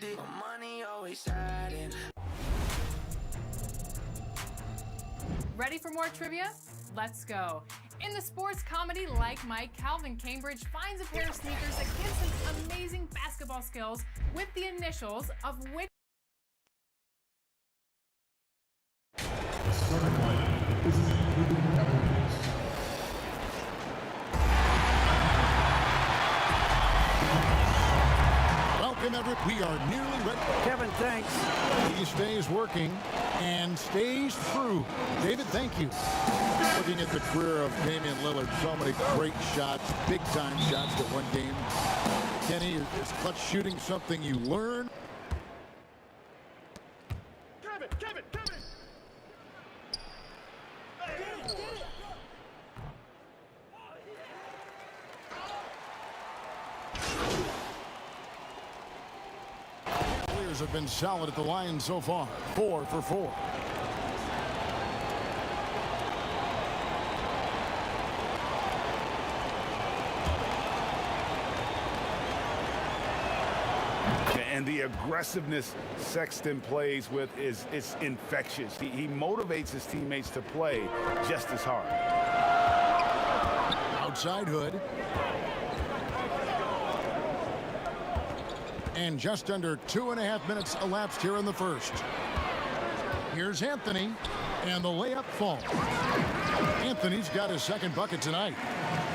did. My money always hiding. Ready for more trivia? Let's go. In the sports comedy Like Mike, Calvin Cambridge finds a pair of sneakers that gives him amazing basketball skills with the initials of which. Welcome, everyone. We are nearly ready. Kevin, thanks. He stays working and stays true. David, thank you. Looking at the career of Damian Lillard, so many great shots, big-time shots that one game. Kenny, is clutch shooting something you learn? Kevin! Players have been solid at the line so far. 4 for 4. And the aggressiveness Sexton plays with is infectious. He motivates his teammates to play just as hard. Outside Hood. And just under 2.5 minutes elapsed here in the first. Here's Anthony, and the layup falls. Anthony's got his second bucket tonight.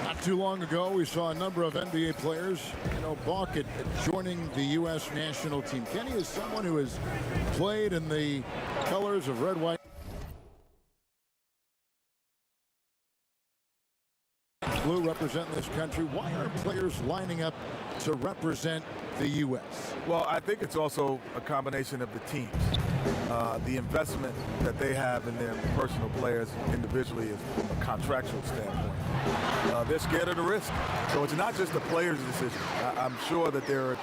Not too long ago, we saw a number of NBA players, balk at joining the U.S. national team. Kenny is someone who has played in the colors of red, white, blue, representing this country. Why are players lining up to represent the U.S.? Well, I think it's also a combination of the teams. The investment that they have in their personal players individually is from a contractual standpoint. They're scared of the risk. So it's not just the player's decision. I'm sure that there are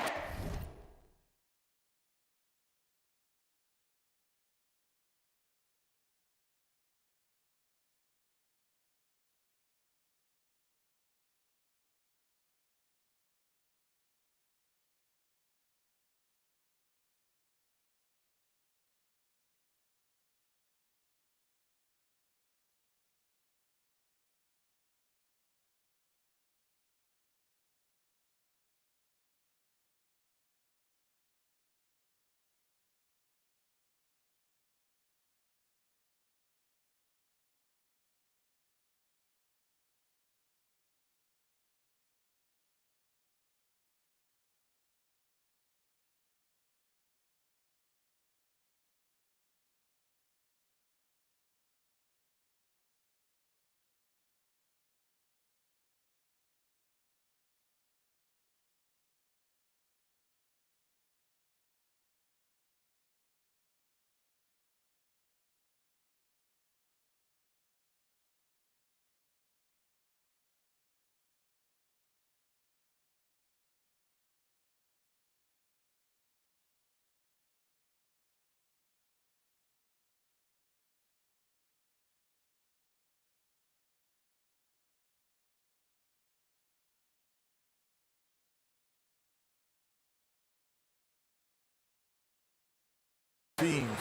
teams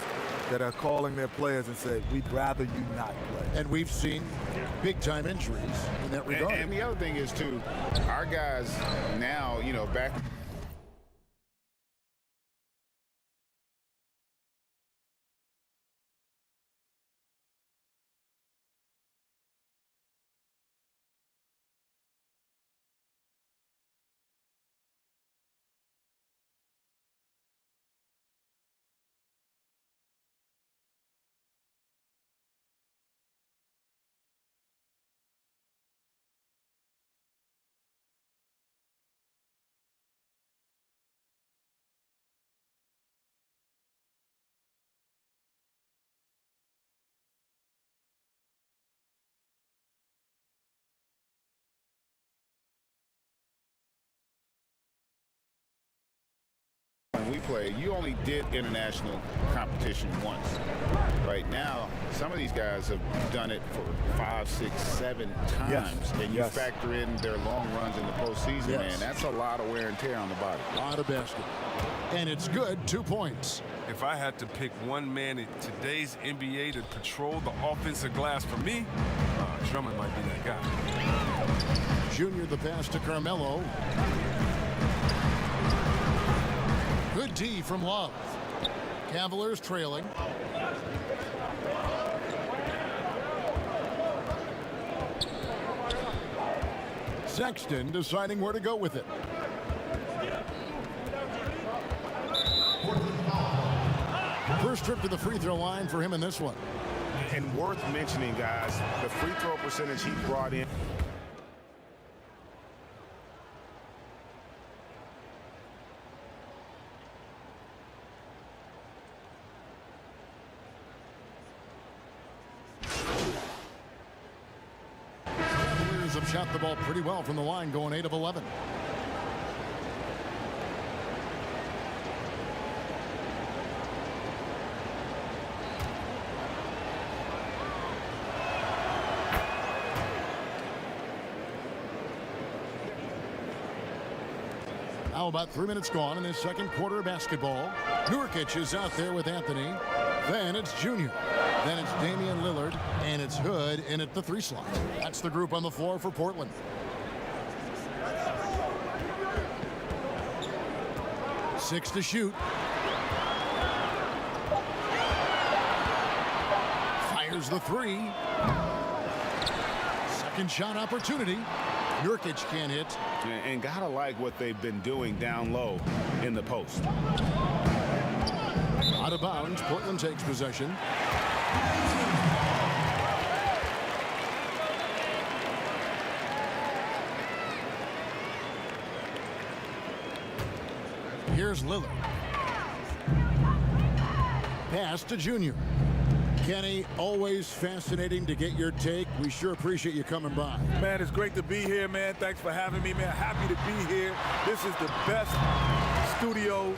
that are calling their players and say, we'd rather you not play. And we've seen big-time injuries in that regard. And the other thing is, too, our guys now, back when we played, you only did international competition once. Right now, some of these guys have done it for 5, 6, 7 times. Yes. And you factor in their long runs in the postseason, man. That's a lot of wear and tear on the body. A lot of basketball. And it's good, 2 points. If I had to pick one man in today's NBA to patrol the offensive glass for me, Drummond might be that guy. Junior the pass to Carmelo. Good D from Love. Cavaliers trailing. Sexton deciding where to go with it. First trip to the free throw line for him in this one. And worth mentioning, guys, the free throw percentage he brought in. Cavaliers have shot the ball pretty well from the line, going 8 of 11. Now about 3 minutes gone in this second quarter of basketball. Nurkic is out there with Anthony. Then it's Junior. Then it's Damian Lillard. And it's Hood in at the 3 slot. That's the group on the floor for Portland. Six to shoot. Fires the 3. Second shot opportunity. Nurkic can't hit. And gotta like what they've been doing down low in the post. Out of bounds, Portland takes possession. Here's Lillard. Pass to Junior. Kenny, always fascinating to get your take. We sure appreciate you coming by. Man, it's great to be here, man. Thanks for having me, man. Happy to be here. This is the best studio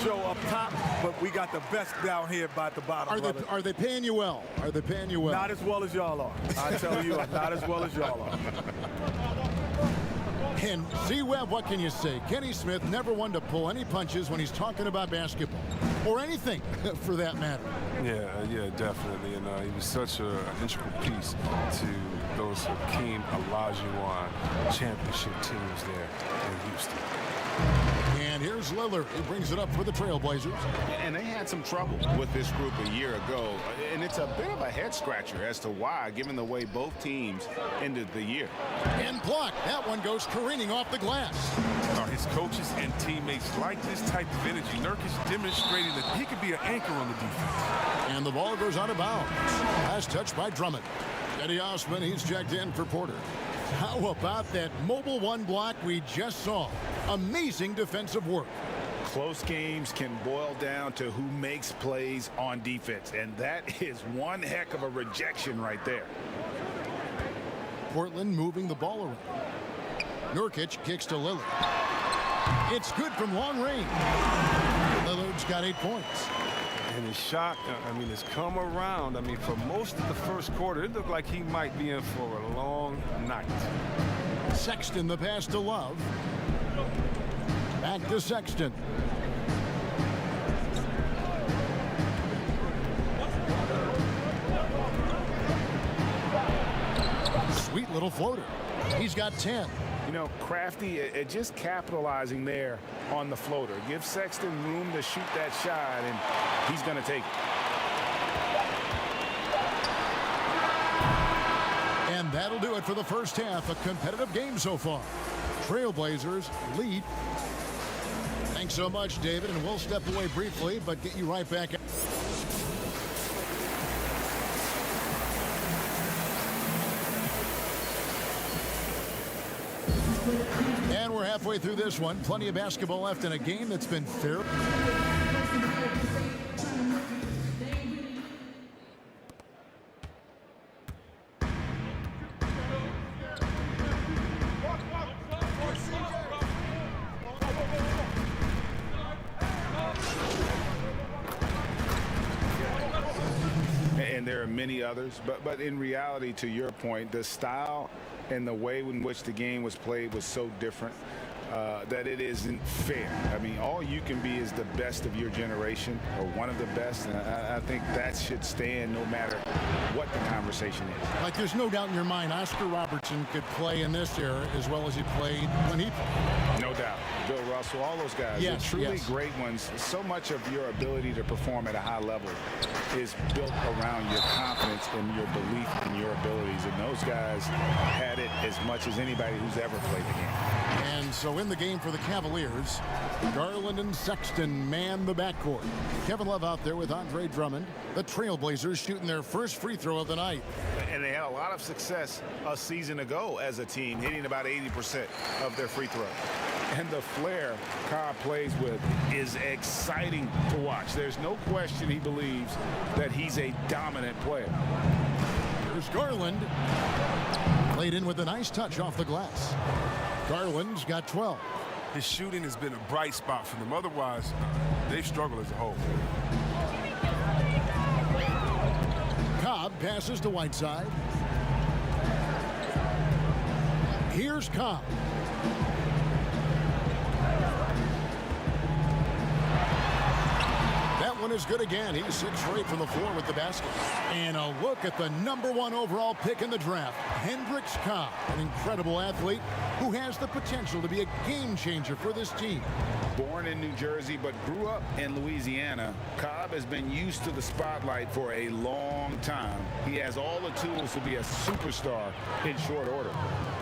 show up top, but we got the best down here by the bottom. Are they paying you well? Are they paying you well? Not as well as y'all are. I tell you, not as well as y'all are. And Z-Web, what can you say? Kenny Smith never one to pull any punches when he's talking about basketball. Or anything, for that matter. Yeah, definitely. And he was such an integral piece to those Hakeem Olajuwon championship teams there in Houston. And here's Lillard. He brings it up for the Trailblazers. And they had some trouble with this group a year ago. And it's a bit of a head-scratcher as to why, given the way both teams ended the year. And blocked. That one goes careening off the glass. His coaches and teammates like this type of energy. Nurkic demonstrating that he could be an anchor on the defense. And the ball goes out of bounds. Last touch by Drummond. Eddie Osman, he's checked in for Porter. How about that mobile 1 block we just saw? Amazing defensive work. Close games can boil down to who makes plays on defense, and that is one heck of a rejection right there. Portland moving the ball around. Nurkic kicks to Lillard. It's good from long range. Lillard's got 8 points. And his shot, has come around. For most of the first quarter, it looked like he might be in for a long night. Sexton, the pass to Love. Back to Sexton. Sweet little floater. He's got 10. You know, crafty at just capitalizing there on the floater. Give Sexton room to shoot that shot, and he's going to take it. And that'll do it for the first half. A competitive game so far. Trailblazers lead. Thanks so much, David, and we'll step away briefly, but get you right back. And we're halfway through this one. Plenty of basketball left in a game that's been fair. and there are many others. But in reality, to your point, the style and the way in which the game was played was so different that it isn't fair. I mean, all you can be is the best of your generation, or one of the best, and I think that should stand no matter what the conversation is. Like, there's no doubt in your mind Oscar Robertson could play in this era as well as he played when he played. No doubt. Bill Russell, all those guys, yes, they're truly yes. great ones. So much of your ability to perform at a high level is built around your confidence and your belief in your abilities, and those guys had it as much as anybody who's ever played the game. And so in the game for the Cavaliers, Garland and Sexton man the backcourt. Kevin Love out there with Andre Drummond. The Trailblazers shooting their first free throw of the night. And they had a lot of success a season ago as a team, hitting about 80% of their free throws. And the flair Cobb plays with is exciting to watch. There's no question he believes that he's a dominant player. Here's Garland. Played in with a nice touch off the glass. Garland's got 12. His shooting has been a bright spot for them. Otherwise, they've struggled as a whole. Cobb passes to Whiteside. Here's Cobb. That one is good again. He's 6 for 8 from the floor with the basket. And a look at the #1 overall pick in the draft, Hendricks Cobb, an incredible athlete who has the potential to be a game changer for this team. Born in New Jersey but grew up in Louisiana, Cobb has been used to the spotlight for a long time. He has all the tools to be a superstar in short order.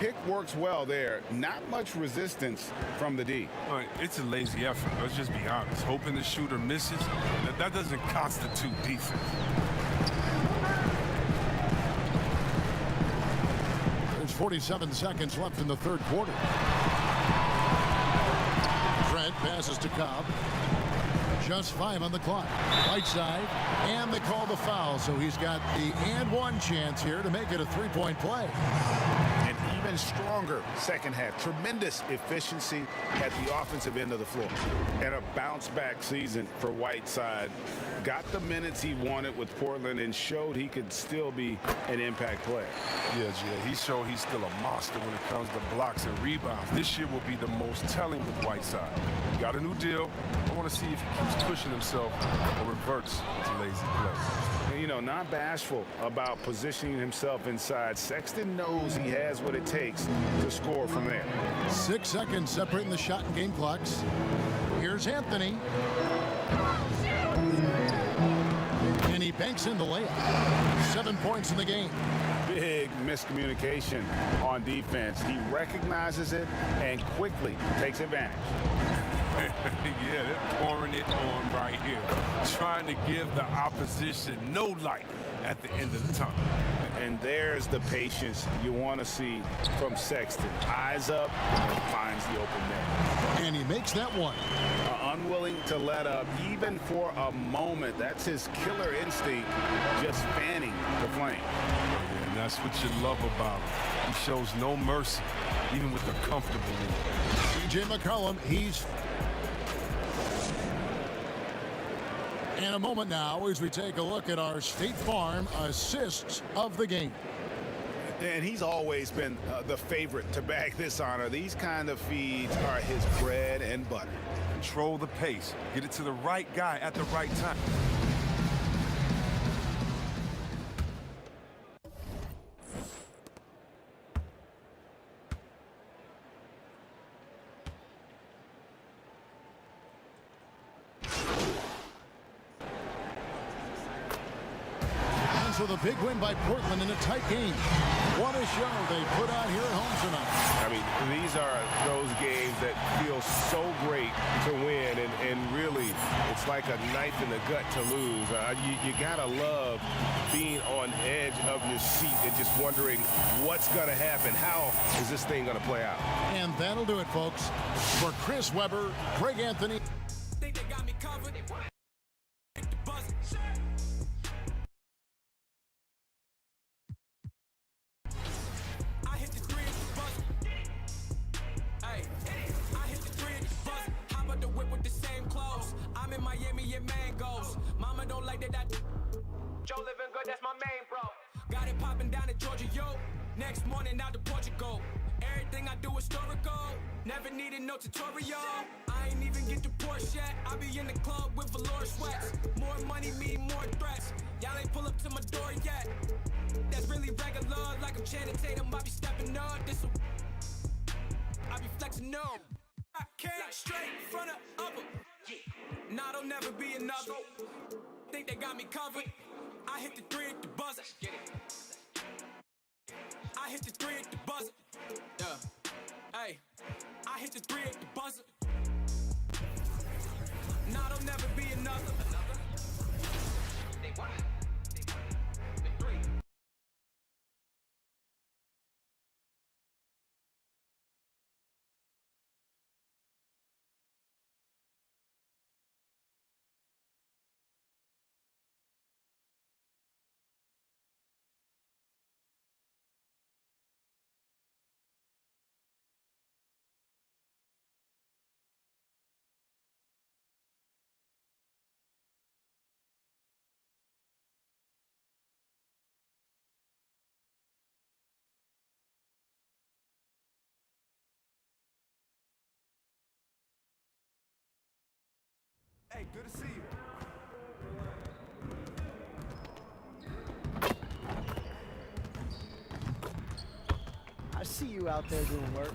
Pick works well there. Not much resistance from the D. All right, it's a lazy effort. Let's just be honest. Hoping the shooter misses, that doesn't constitute defense. There's 47 seconds left in the third quarter. Trent passes to Cobb. Just 5 on the clock. Right side, and they call the foul, so he's got the and one chance here to make it a three-point play. An even stronger second half. Tremendous efficiency at the offensive end of the floor. And a bounce-back season for Whiteside. Got the minutes he wanted with Portland and showed he could still be an impact player. Yeah, Jay, he showed he's still a monster when it comes to blocks and rebounds. This year will be the most telling with Whiteside. He got a new deal. I want to see if he keeps pushing himself or reverts to lazy play. And, you know, not bashful about positioning himself inside. Sexton knows he has what it takes to score from there. 6 seconds separating the shot and game clocks. Here's Anthony. And he banks in the layup. 7 points in the game. Big miscommunication on defense. He recognizes it and quickly takes advantage. Yeah, they're pouring it on right here. Trying to give the opposition no light at the end of the tunnel. And there's the patience you want to see from Sexton. Eyes up and finds the open net. And he makes that one. Unwilling to let up even for a moment. That's his killer instinct, just fanning the flame. And that's what you love about him. He shows no mercy, even with the comfortable lead. C.J. McCollum, he's... In a moment now as we take a look at our State Farm assists of the game. And he's always been the favorite to bag this honor. These kind of feeds are his bread and butter. Control the pace. Get it to the right guy at the right time. So the big win by Portland in a tight game. What a show they put on here at home tonight. I mean, these are those games that feel so great to win, and really, it's like a knife in the gut to lose. You gotta love being on edge of your seat and just wondering what's gonna happen. How is this thing gonna play out? And that'll do it, folks. For Chris Webber, Greg Anthony. Think they got me covered. I hit the three and bust. Hey, I hit the three and bust. Hop out the whip with the same clothes. I'm in Miami and mangoes. Mama don't like that. Joe living good, that's my main bro. Got it popping down in Georgia, yo. Next morning out to Portugal. Everything I do historical. Never needed no tutorial. I ain't even get to Porsche yet. I be in the club with velour sweats. More money mean more threats. Y'all ain't pull up to my door yet. That's really regular. Like I'm Channing Tatum, I be stepping up. I be flexing up. I came straight from the upper. Nah, there'll never be another. Think they got me covered. I hit the 3 at the buzzer. I hit the 3 at the buzzer. Yeah. Hey, I hit the 3 at the buzzer. Nah, there'll never be another. They what? The 3. Hey, good to see you. I see you out there doing work.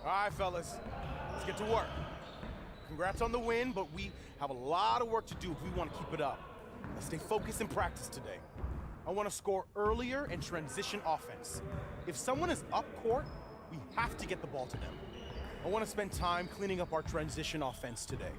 All right, fellas, let's get to work. Congrats on the win, but we have a lot of work to do if we want to keep it up. Let's stay focused in practice today. I want to score earlier and transition offense. If someone is up court, we have to get the ball to them. I want to spend time cleaning up our transition offense today.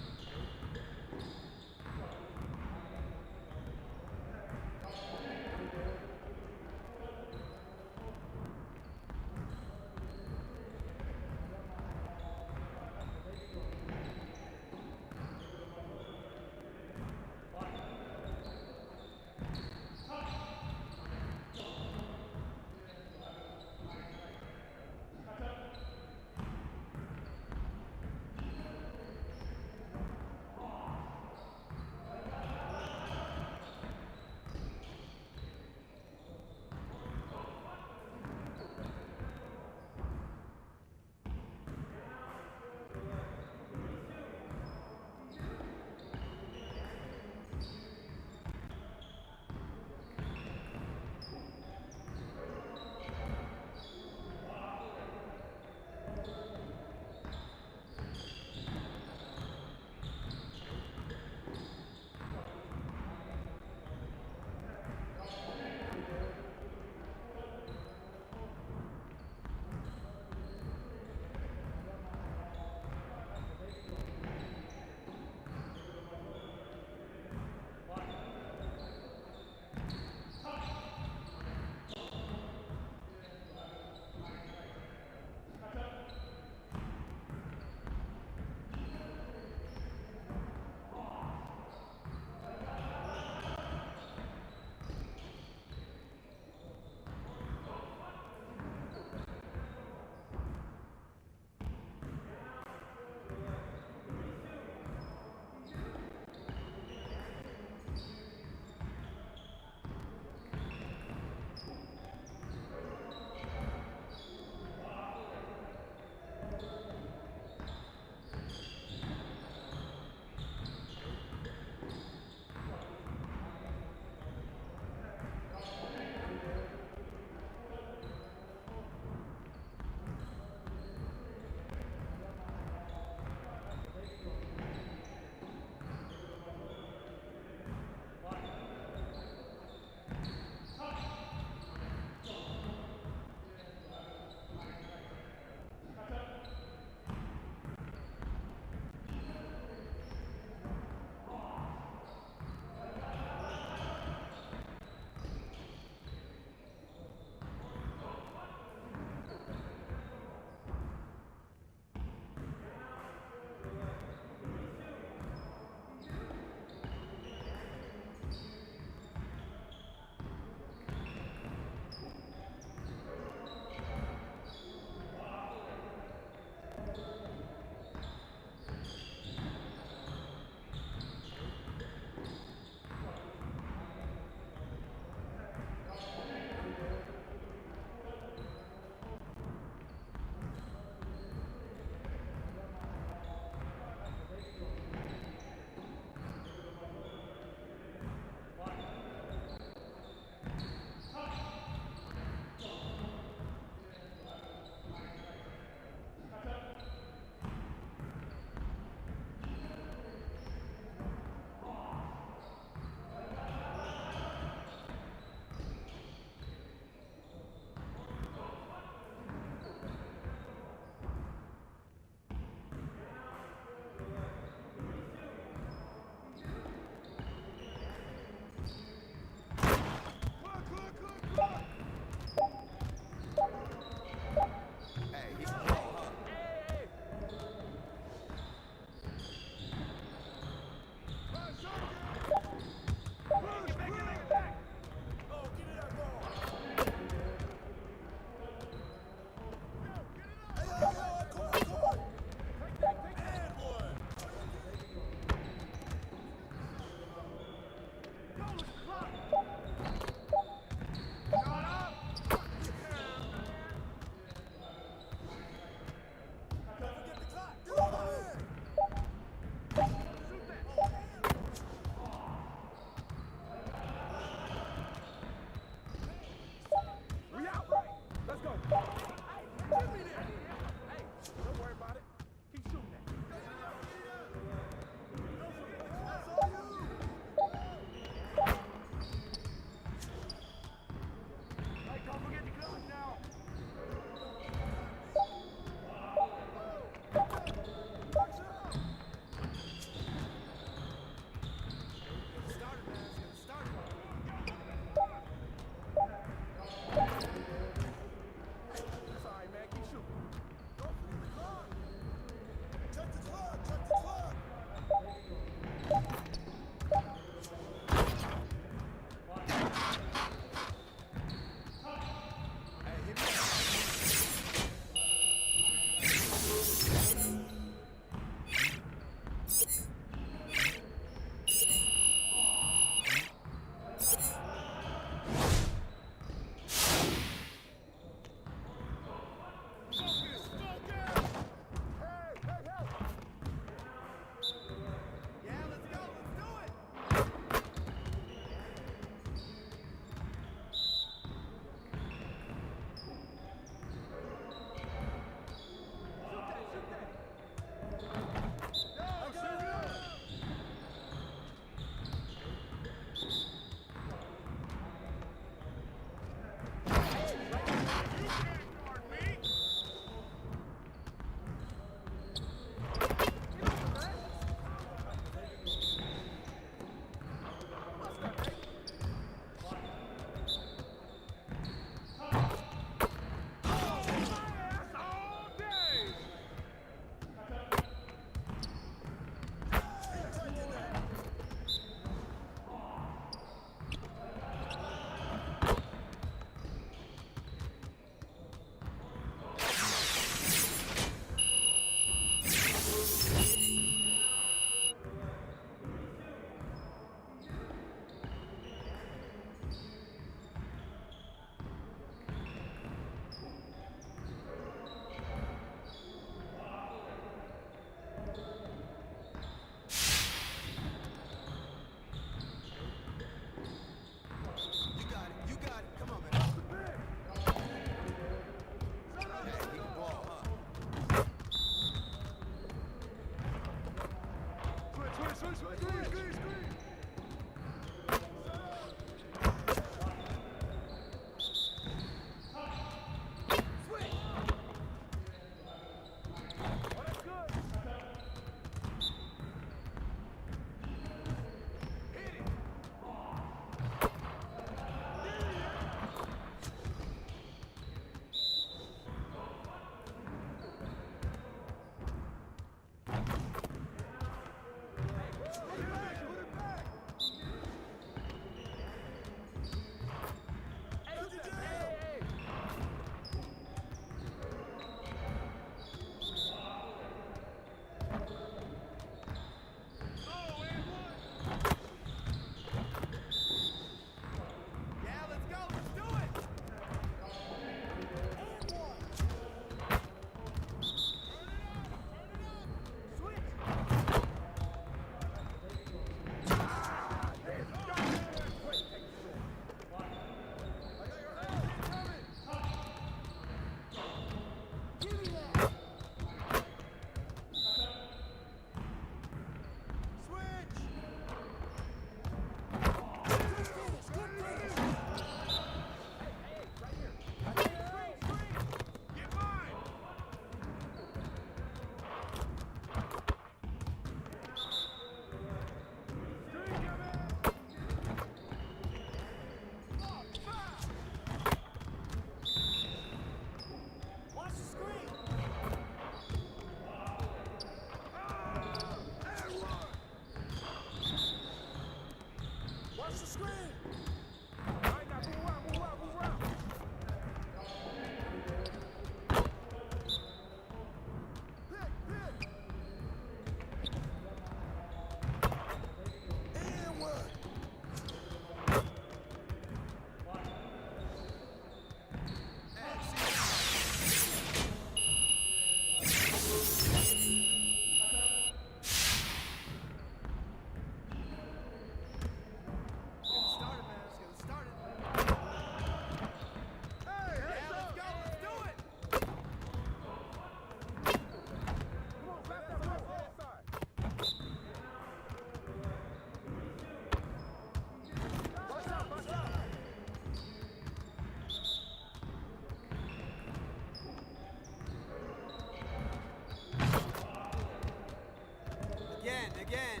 again.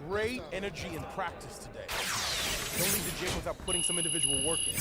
Great energy in practice today. Don't leave the gym without putting some individual work in.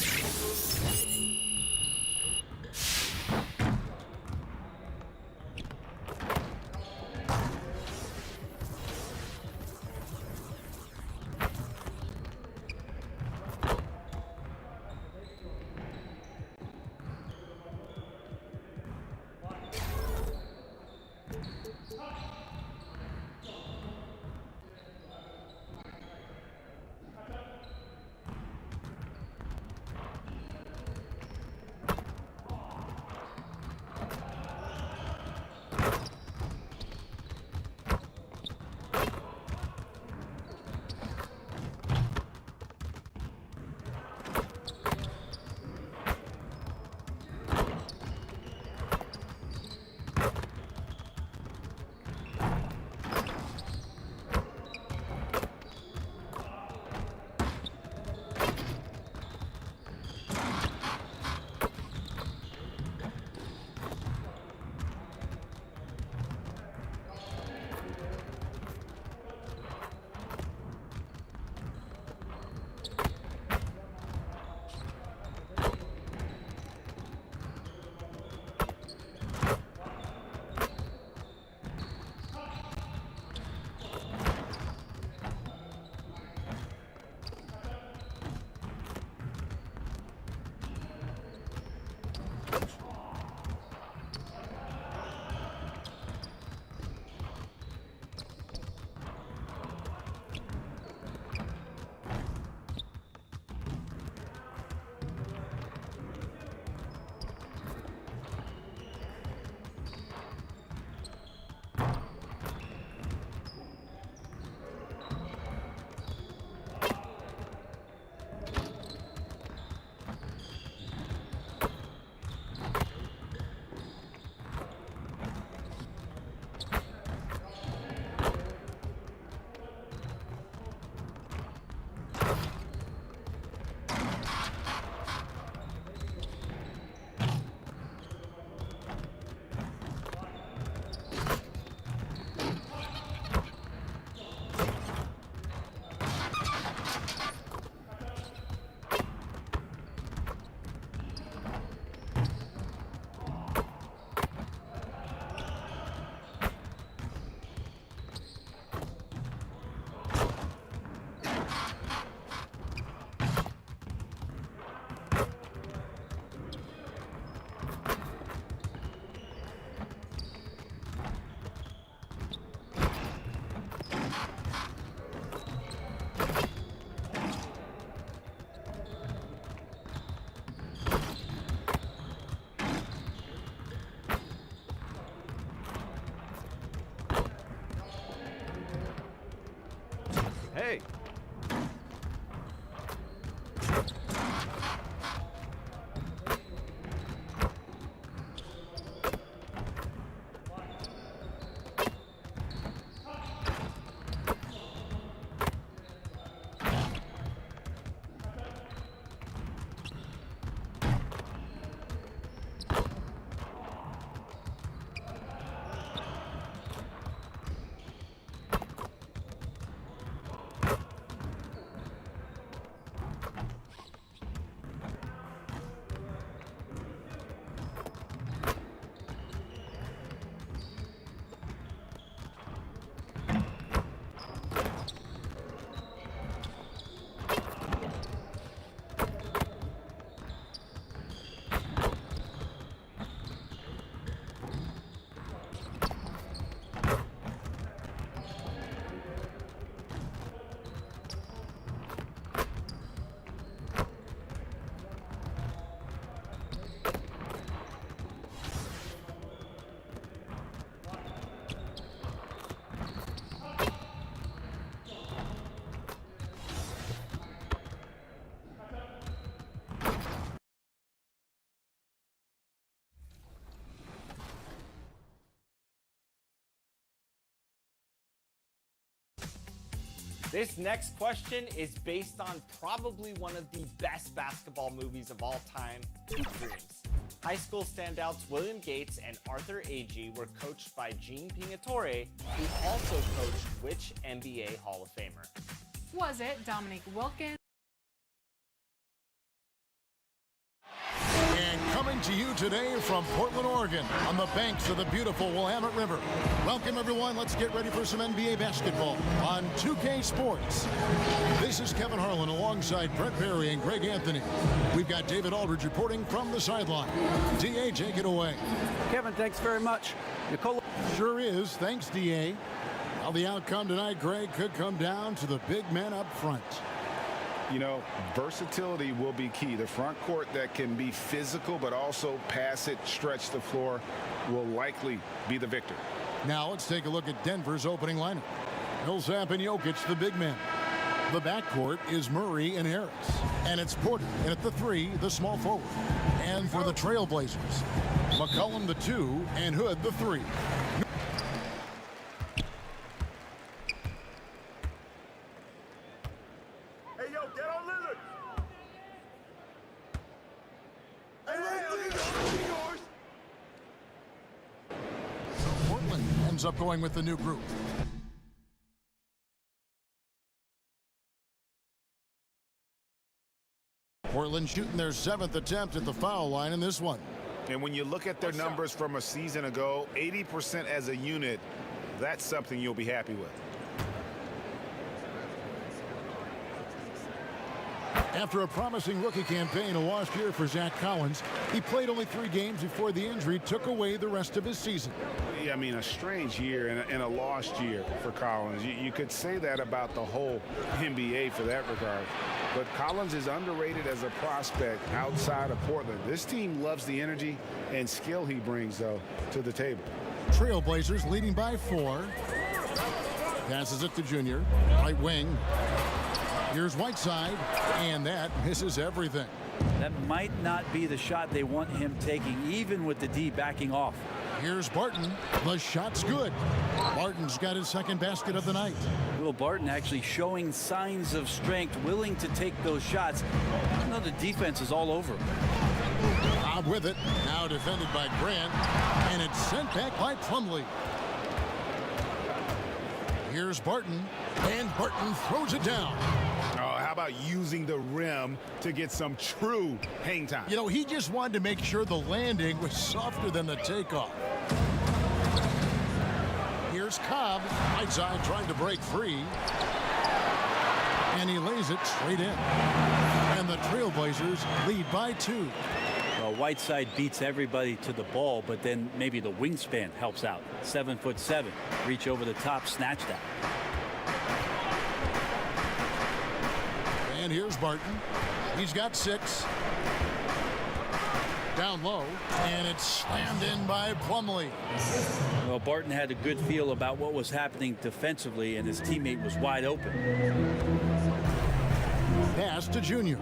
Hey! This next question is based on probably one of the best basketball movies of all time, Hoop Dreams. High school standouts William Gates and Arthur Agee were coached by Gene Pingatore, who also coached which NBA Hall of Famer? Was it Dominique Wilkins? And coming to you today from Portland, Oregon, on the banks of the beautiful Willamette River. Welcome, everyone. Let's get ready for some NBA basketball on 2K Sports. This is Kevin Harlan alongside Brett Berry and Greg Anthony. We've got David Aldridge reporting from the sideline. DA, take it away. Kevin, thanks very much. Nicole. Sure is. Thanks, DA. Well, the outcome tonight, Greg, could come down to the big men up front. You know, versatility will be key. The front court that can be physical but also pass it, stretch the floor, will likely be the victor. Now let's take a look at Denver's opening lineup. Millsap and Jokic, the big men. The backcourt is Murray and Harris. And it's Porter. And at the 3, the small forward. And for the Trailblazers, McCollum the 2 and Hood the 3. Up going with the new group. Portland shooting their 7th attempt at the foul line in this one. And when you look at their numbers from a season ago, 80% as a unit, that's something you'll be happy with. After a promising rookie campaign, a lost year for Zach Collins, he played only 3 games before the injury took away the rest of his season. Yeah, I mean, a strange year and a lost year for Collins. You could say that about the whole NBA for that regard. But Collins is underrated as a prospect outside of Portland. This team loves the energy and skill he brings, though, to the table. Trailblazers leading by 4. Passes it to Junior. Right wing. Here's Whiteside, and that misses everything. That might not be the shot they want him taking, even with the D backing off. Here's Barton. The shot's good. Barton's got his 2nd basket of the night. Will Barton actually showing signs of strength, willing to take those shots. You know, the defense is all over him. Cobb with it. Now defended by Grant, and it's sent back by Plumlee. Here's Barton, and Barton throws it down. Oh, how about using the rim to get some true hang time? You know, he just wanted to make sure the landing was softer than the takeoff. Here's Cobb. Whiteside trying to break free. And he lays it straight in. And the Trailblazers lead by 2. Well, Whiteside beats everybody to the ball, but then maybe the wingspan helps out. 7'7", reach over the top, snatch that. And here's Barton. He's got 6. Down low, and it's slammed in by Plumlee. Well, Barton had a good feel about what was happening defensively, and his teammate was wide open. Pass to Junior.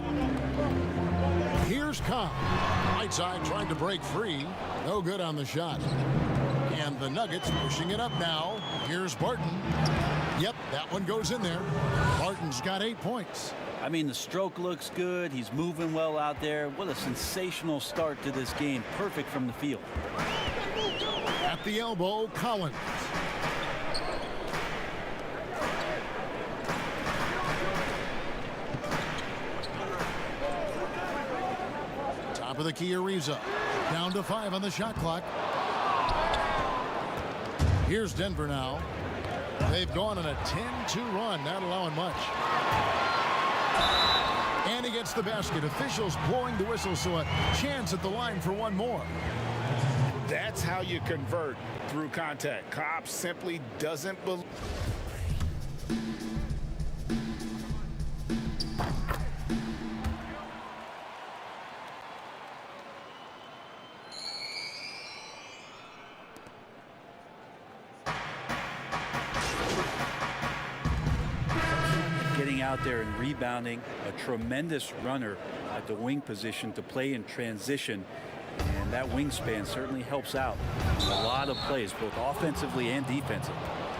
Here's Cobb. Whiteside trying to break free. No good on the shot. And the Nuggets pushing it up now. Here's Barton. Yep, that one goes in there. Barton's got 8 points. I mean, the stroke looks good. He's moving well out there. What a sensational start to this game. Perfect from the field. At the elbow, Collins. Top of the key, Ariza. Down to 5 on the shot clock. Here's Denver now. They've gone on a 10-2 run, not allowing much. And he gets the basket. Officials blowing the whistle, so a chance at the line for one more. That's how you convert through contact. Cobb simply doesn't believe. Getting out there and rebounding, a tremendous runner at the wing position to play in transition, and that wingspan certainly helps out. A lot of plays, both offensively and defensively.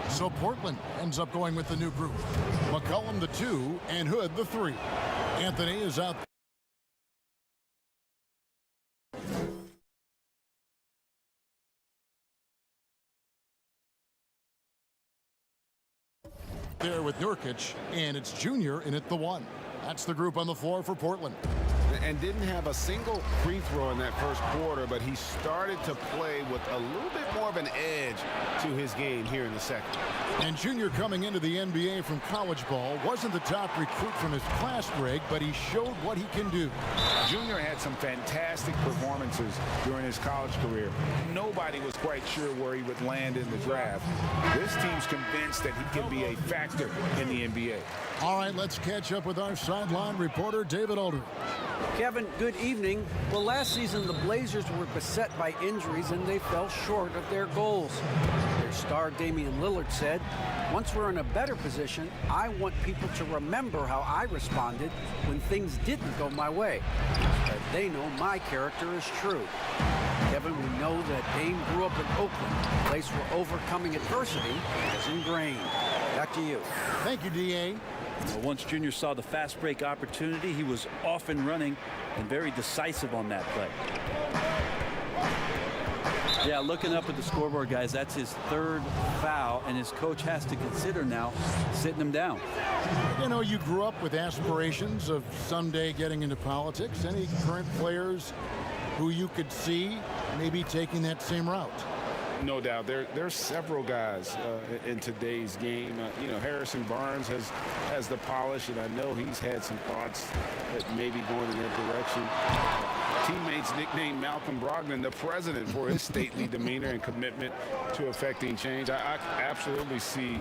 So Portland ends up going with the new group. McCollum the 2 and Hood the 3. Anthony is out there with Nurkic, and it's Junior in at the 1. That's the group on the floor for Portland. And didn't have a single free throw in that first quarter, but he started to play with a little bit more of an edge to his game here in the second. And Junior coming into the NBA from college ball wasn't the top recruit from his class, Greg, but he showed what he can do. Junior had some fantastic performances during his college career. Nobody was quite sure where he would land in the draft. This team's convinced that he can be a factor in the NBA. All right, let's catch up with our sideline reporter, David Aldridge. Kevin, good evening. Well, last season, the Blazers were beset by injuries, and they fell short of their goals. Their star, Damian Lillard, said, "Once we're in a better position, I want people to remember how I responded when things didn't go my way. But they know my character is true." Kevin, we know that Dame grew up in Oakland, a place where overcoming adversity is ingrained. Back to you. Thank you, D.A. Well, once Junior saw the fast break opportunity, he was off and running and very decisive on that play. Yeah, looking up at the scoreboard, guys, that's his 3rd foul, and his coach has to consider now sitting him down. You know, you grew up with aspirations of someday getting into politics. Any current players who you could see maybe taking that same route? No doubt. There's several guys in today's game. You know, Harrison Barnes has the polish, and I know he's had some thoughts that maybe going in that direction. Teammates nicknamed Malcolm Brogdon the president for his stately demeanor and commitment to affecting change. I absolutely see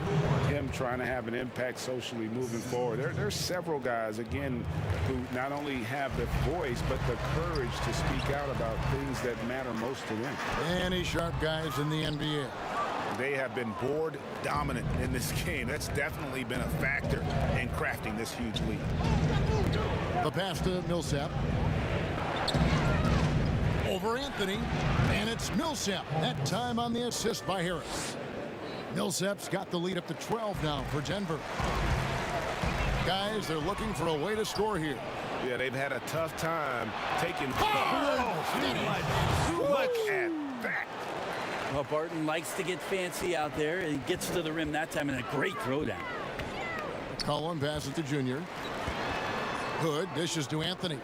him trying to have an impact socially moving forward. There's several guys, again, who not only have the voice, but the courage to speak out about things that matter most to them. Any sharp guys in the NBA? They have been board dominant in this game. That's definitely been a factor in crafting this huge lead. The pass to Millsap. Over Anthony, and it's Millsap. That time on the assist by Harris. Millsap's got the lead up to 12 now for Denver. Guys, they're looking for a way to score here. Yeah, they've had a tough time taking. Look at that. Well, Barton likes to get fancy out there, and he gets to the rim that time in a great throwdown. Cullen passes to Junior. Hood dishes to Anthony.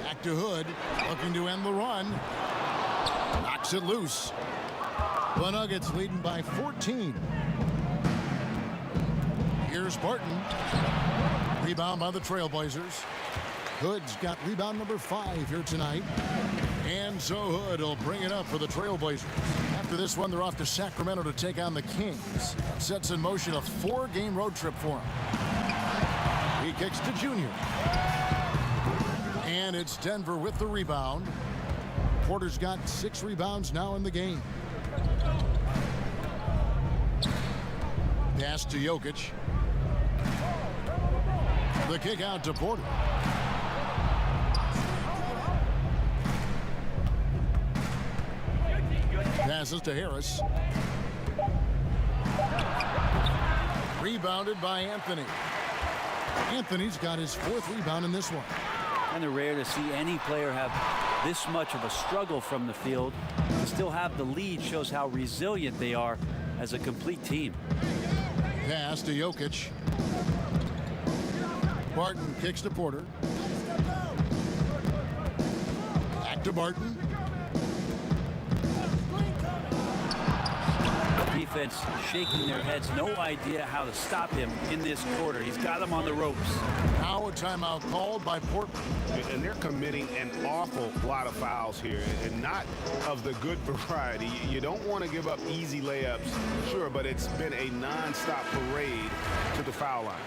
Back to Hood, looking to end the run. Knocks it loose. The Nuggets leading by 14. Here's Barton. Rebound by the Trailblazers. Hood's got rebound number 5 here tonight. And so Hood will bring it up for the Trailblazers. After this one, they're off to Sacramento to take on the Kings. Sets in motion a 4-game road trip for him. He kicks to Junior. And it's Denver with the rebound. Porter's got 6 rebounds now in the game. Pass to Jokic. The kick out to Porter. Passes to Harris. Rebounded by Anthony. Anthony's got his 4th rebound in this one. And it's rare to see any player have this much of a struggle from the field. To still have the lead shows how resilient they are as a complete team. Pass to Jokic. Barton kicks to Porter. Back to Barton. Defense shaking their heads, no idea how to stop him in this quarter. He's got him on the ropes. Now a timeout called by Portland. And they're committing an awful lot of fouls here, and not of the good variety. You don't want to give up easy layups, sure, but it's been a non-stop parade to the foul line.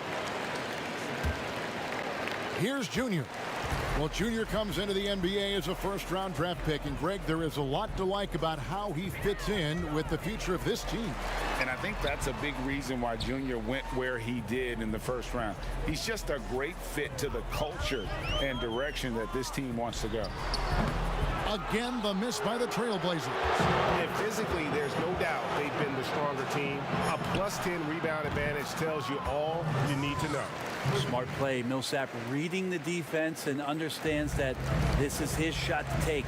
Here's Junior. Well, Junior comes into the NBA as a first-round draft pick, and Greg, there is a lot to like about how he fits in with the future of this team. And I think that's a big reason why Junior went where he did in the first round. He's just a great fit to the culture and direction that this team wants to go. Again, the miss by the Trailblazers. And physically, there's no doubt they've been the stronger team. A +10 rebound advantage tells you all you need to know. Smart play. Millsap reading the defense and understands that this is his shot to take.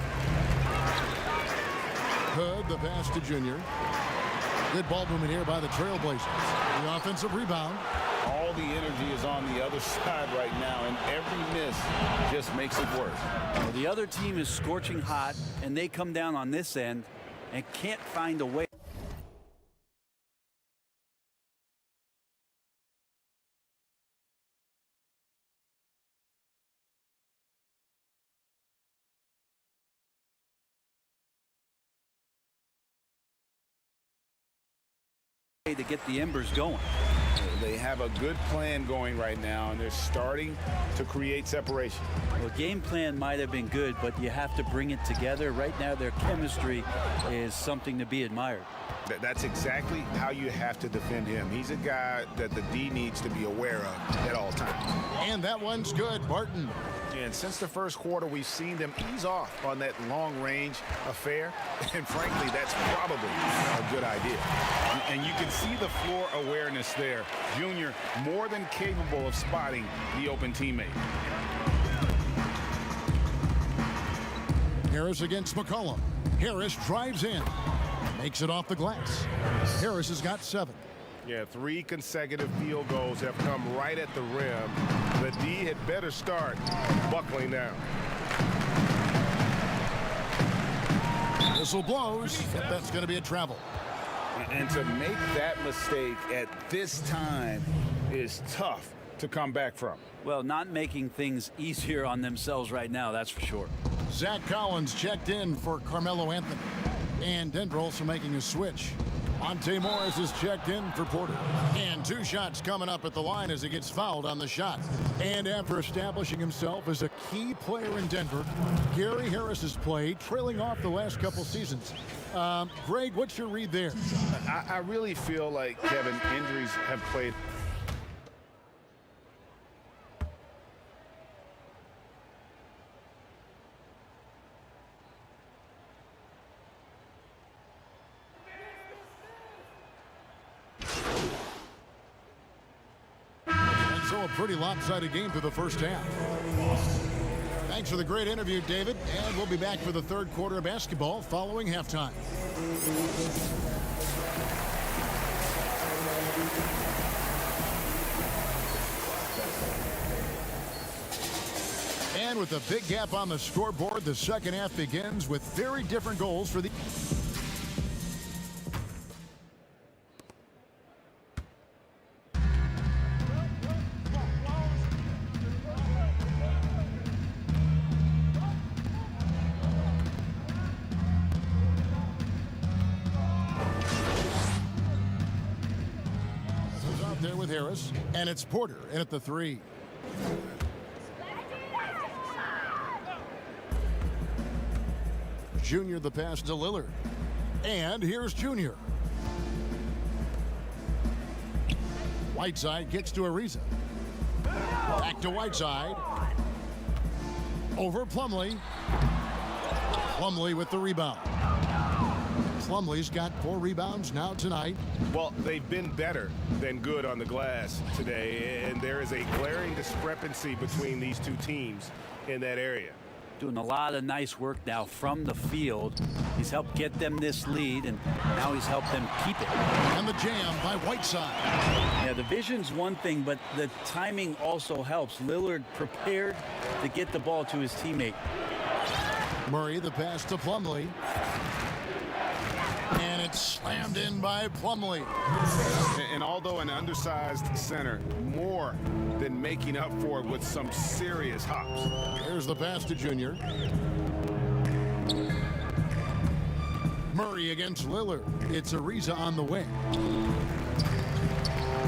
Hood, the pass to Junior. Good ball movement here by the Trailblazers. The offensive rebound. All the energy is on the other side right now, and every miss just makes it worse. Well, the other team is scorching hot, and they come down on this end and can't find a way. To get the embers going. They have a good plan going right now, and they're starting to create separation. Well, game plan might have been good, but you have to bring it together. Right now, their chemistry is something to be admired. That's exactly how you have to defend him. He's a guy that the D needs to be aware of at all times. And that one's good, Barton. And since the first quarter, we've seen them ease off on that long-range affair. And frankly, that's probably a good idea. And you can see the floor awareness there. Junior more than capable of spotting the open teammate. Harris against McCollum. Harris drives in. Makes it off the glass. Harris has got 7. Yeah, 3 consecutive field goals have come right at the rim. The D had better start buckling down. Whistle blows. That's going to be a travel. And to make that mistake at this time is tough to come back from. Well, not making things easier on themselves right now, that's for sure. Zach Collins checked in for Carmelo Anthony. And Denver also making a switch. Monte Morris is checked in for Porter. And 2 shots coming up at the line as he gets fouled on the shot. And after establishing himself as a key player in Denver, Gary Harris has played, trailing off the last couple seasons. Greg, what's your read there? I really feel like, Kevin, injuries have played. So a pretty lopsided game through the first half. Thanks for the great interview, David. And we'll be back for the third quarter of basketball following halftime. And with a big gap on the scoreboard, the second half begins with very different goals for the... With Harris, and it's Porter in at the 3. Junior the pass to Lillard, and here's Junior. Whiteside gets to Ariza. Back to Whiteside. Over Plumlee. Plumlee with the rebound. Plumlee's got 4 rebounds now tonight. Well, they've been better than good on the glass today, and there is a glaring discrepancy between these two teams in that area. Doing a lot of nice work now from the field. He's helped get them this lead, and now he's helped them keep it. And the jam by Whiteside. Yeah, the vision's one thing, but the timing also helps. Lillard prepared to get the ball to his teammate. Murray the pass to Plumlee. And it's slammed in by Plumlee. And although an undersized center, more than making up for it with some serious hops. Here's the pass to Junior. Murray against Lillard. It's Ariza on the wing.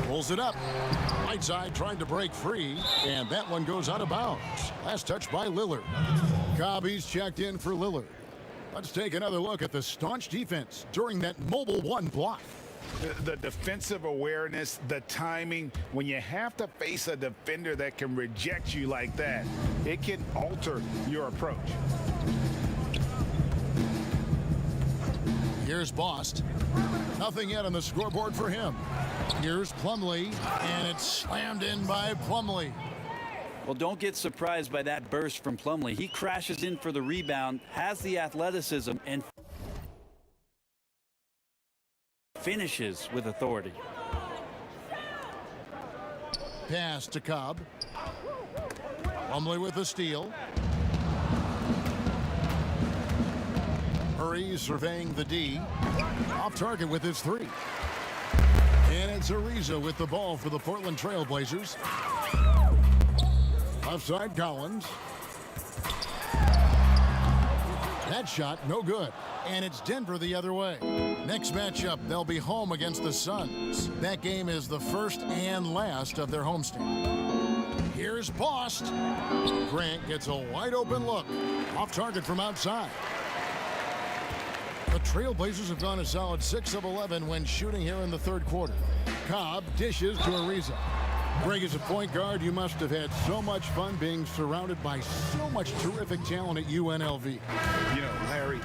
Pulls it up. Whiteside trying to break free, and that one goes out of bounds. Last touch by Lillard. Cobby's checked in for Lillard. Let's take another look at the staunch defense during that mobile 1 block. The defensive awareness, the timing, when you have to face a defender that can reject you like that, it can alter your approach. Here's Bost. Nothing yet on the scoreboard for him. Here's Plumlee, and it's slammed in by Plumlee. Well, don't get surprised by that burst from Plumlee. He crashes in for the rebound, has the athleticism, and finishes with authority. Pass to Cobb. Plumlee with the steal. Murray surveying the D. Off target with his three. And it's Ariza with the ball for the Portland Trail Blazers. Left side, Collins. That shot, no good. And it's Denver the other way. Next matchup, they'll be home against the Suns. That game is the first and last of their homestand. Here's Bost. Grant gets a wide open look. Off target from outside. The Trailblazers have gone a solid 6 of 11 when shooting here in the third quarter. Cobb dishes to Ariza. Greg, as a point guard, you must have had so much fun being surrounded by so much terrific talent at UNLV. You know, Larry,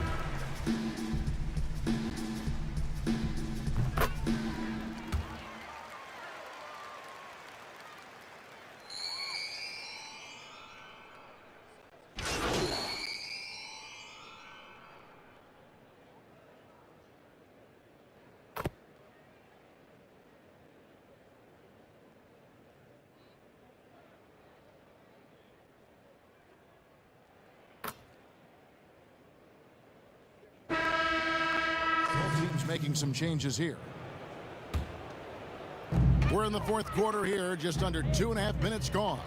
making some changes here. We're in the fourth quarter here, just under 2.5 minutes gone.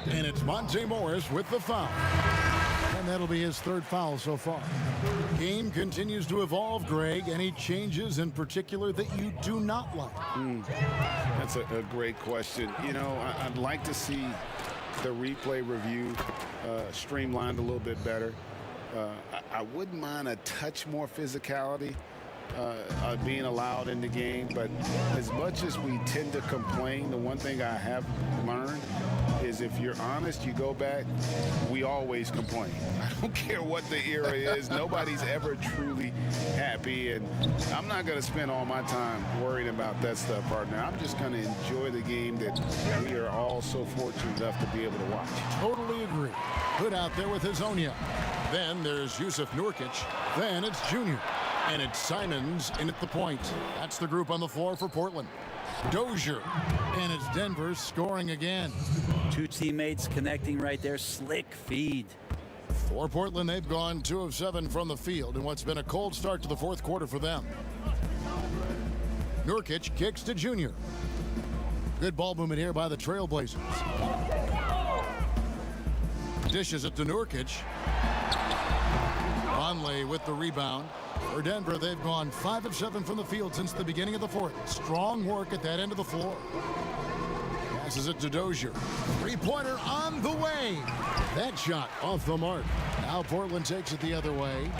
And it's Monte Morris with the foul. And that'll be his third foul so far. Game continues to evolve, Greg. Any changes in particular that you do not like? That's a great question. You know, I'd like to see the replay review streamlined a little bit better. I wouldn't mind a touch more physicality being allowed in the game, but as much as we tend to complain, the one thing I have learned is if you're honest, you go back, we always complain. I don't care what the era is. Nobody's ever truly happy, and I'm not going to spend all my time worrying about that stuff, partner. I'm just going to enjoy the game that we are all so fortunate enough to be able to watch. Totally agree. Good out there with Hazonia. Then there's Yusuf Nurkic. Then it's Junior. And it's Simons in at the point. That's the group on the floor for Portland. Dozier. And it's Denver scoring again. Two teammates connecting right there. Slick feed. For Portland, they've gone 2 of 7 from the field in what's been a cold start to the fourth quarter for them. Nurkic kicks to Junior. Good ball movement here by the Trailblazers. Dishes it to Nurkic. Conley with the rebound. For Denver, they've gone 5 of 7 from the field since the beginning of the fourth. Strong work at that end of the floor. Passes it to Dozier. Three-pointer on the way. That shot off the mark. Now Portland takes it the other way.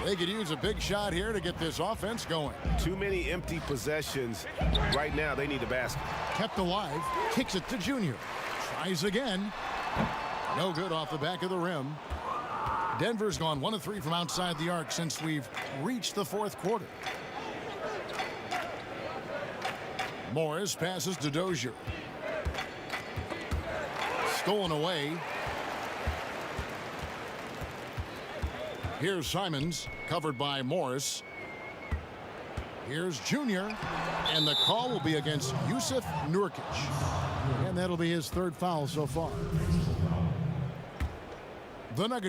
They could use a big shot here to get this offense going. Too many empty possessions. Right now, they need a basket. Kept alive. Kicks it to Junior. Tries again. No good off the back of the rim. Denver's gone 1 of 3 from outside the arc since we've reached the fourth quarter. Morris passes to Dozier. Stolen away. Here's Simons, covered by Morris. Here's Junior, and the call will be against Yusuf Nurkic. And that'll be his third foul so far. The Nuggets